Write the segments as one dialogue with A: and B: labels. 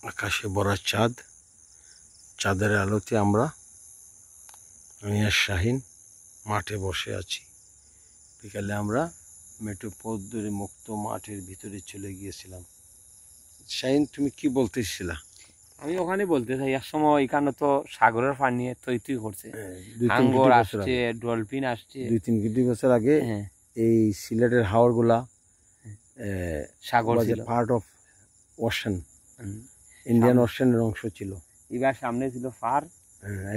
A: আকাশে ভরা চাঁদ, চাঁদের আলোতে আমি আর শাহিন মাঠে বসে আছি। বিকালে আমরা মেঠো পথ ধরে মুক্ত মাঠের ভিতরে চলে গিয়েছিলাম। শাহিন, তুমি কি বলতেছিলা?
B: আমি ওখানে বলতে চাই, এক সময় এখানে তো সাগরের পানি তৈ করছে, হাঙ্গর আসছে, ডলফিন আসছে।
A: 2-3 বছর আগে এই সিলেটের হাওর গুলা
B: সাগর ছিল,
A: পার্ট অফ ওশান, ইন্ডিয়ান ওশানের অংশ ছিল।
B: এবার সামনে ছিল পাহাড়,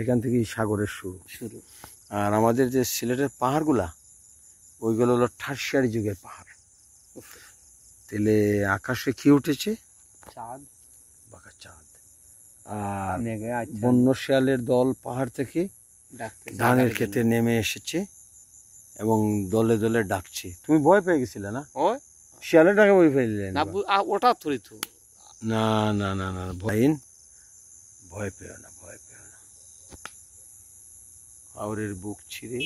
A: এখান থেকে সাগরের শুরু। আর আমাদের যে সিলেটের পাহাড়গুলা ওইগুলো হলো টারশিয়ারি যুগের পাহাড়। তাহলে আকাশে কি উঠেছে?
B: চাঁদ,
A: বাঁকা চাঁদ। আর বন্য শিয়ালের দল পাহাড় থেকে ধানের ক্ষেতে নেমে এসেছে এবং দলে দলে ডাকছে। তুমি ভয় পেয়ে গেছিলে না? শিয়ালের ডাকে ভয় পেলে না?
B: ওটা থরিত
A: না না না না, ভয় পেও না, ভয় পেও না। হাওরের বুক ছিঁড়ে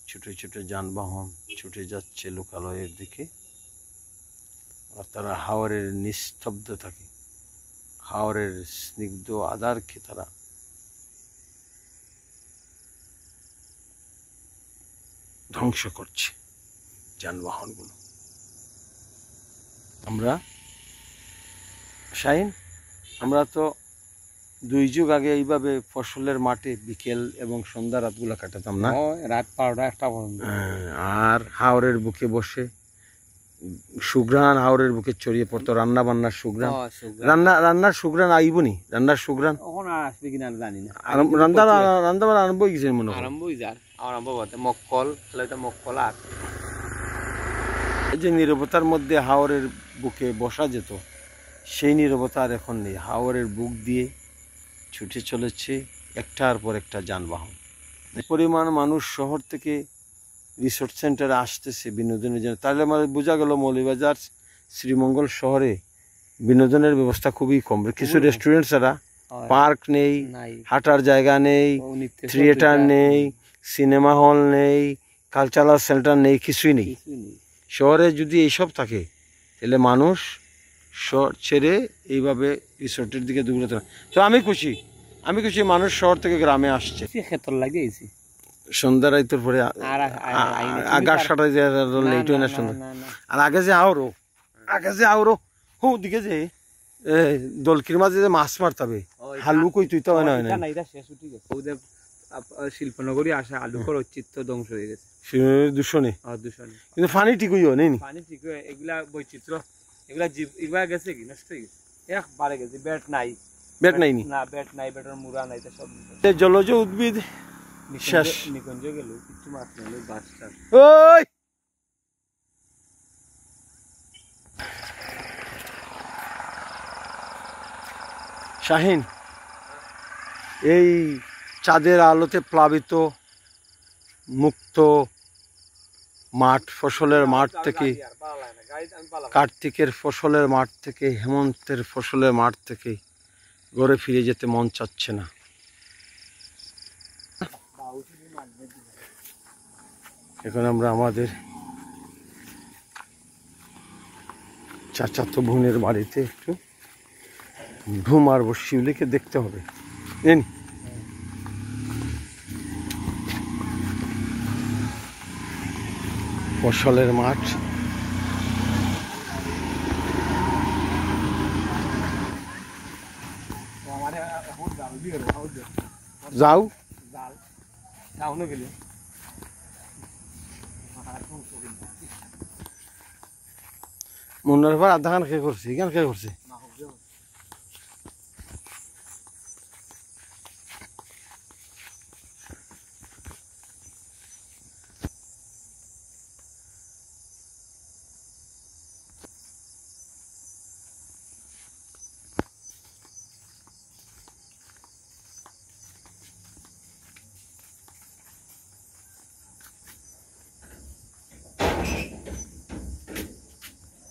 A: ছোট ছোট যানবাহন ছুটে যাচ্ছে লোকালয়ের দিকে। আর তারা হাওরের নিস্তব্ধতাকে, হাওরের স্নিগ্ধ আদারকে তারা ধ্বংস করছে যানবাহনগুলো। আমরা তো 2 যুগ আগে এইভাবে ফসলের মাঠে বিকেল এবং সন্ধ্যা রাতগুলো কাটাতাম না?
B: রাত 12টা 1টা পর্যন্ত।
A: আর হাওরের বুকে বসে সুগ্রান হাওরের বুকে ছড়িয়ে পড়তো, রান্না বান্নার সুগ্রান। রান্নার সুগ্রান আইবনি, রান্নার সুগ্রান
B: আসবে কিনা জানি না।
A: রান্না আরম্ভ হয়ে গেছে মনে হয়।
B: আরম্ভ হতে মক্কল আর
A: যে নীরবতার মধ্যে হাওরের বুকে বসা যেত, সেই নীরবতা আর এখন নেই। হাওরের বুক দিয়ে ছুটে চলেছে একটার পর একটা যানবাহন। পরিমাণ মানুষ শহর থেকে রিসোর্ট সেন্টারে আসতেছে বিনোদনের জন্য। তাহলে আমাদের বোঝা গেল মৌলভীবাজার শ্রীমঙ্গল শহরে বিনোদনের ব্যবস্থা খুবই কম। কিছু রেস্টুরেন্ট ছাড়া পার্ক নেই, হাঁটার জায়গা নেই, থিয়েটার নেই, সিনেমা হল নেই, কালচারাল সেন্টার নেই, কিছুই নেই। শহরে যদি এইসব থাকে তাহলে মানুষ শহর ছেড়ে এইভাবে রিসোর্টের দিকে দৌড়াতে। তো আমি খুশি মানুষ শহর থেকে গ্রামে আসছে।
B: ক্ষেত্র লাগিয়েছি
A: সন্ধ্যা রাইতের পরে আগার সাটা লেট হয় না সন্ধ্যা। আর আগে যে আওরো দিকে যে দলকির মাঝে যে মাছ মারতাবে, হালু কই তুই তো হয় না
B: শিল্পনগরী আসে, আলুকর অস্তিত্ব ধ্বংস হয়ে গেছে
A: দূষণে। কিন্তু পানি ঠিকই হয় নেই,
B: পানি ঠিক হয়। এগুলা বৈচিত্র্য, এগুলা জীব এগুলা গেছে কি নষ্ট হয়ে গেছে, একবারে গেছে। বেট নাই না, বেট নাই, বেটের মুড়া নাই, সব
A: জলজ উদ্ভিদ শেষ।
B: নিকুঞ্জ গেল, কিছু মাছ নেই, বাসটা।
A: ওই শাহিন, এই চাঁদের আলোতে প্লাবিত মুক্ত মাঠ, ফসলের মাঠ থেকে, কার্তিকের ফসলের মাঠ থেকে, হেমন্তের ফসলের মাঠ থেকে ঘরে ফিরে যেতে মন চাচ্ছে না। এখন আমরা আমাদের চাচাতো বোনের বাড়িতে একটু ঢুম আর শিউলিকে দেখতে হবে। ফসলের মাঠ, যাও মনের পর আধা খান খেয়ে করছি, কেন খেয়ে করছি।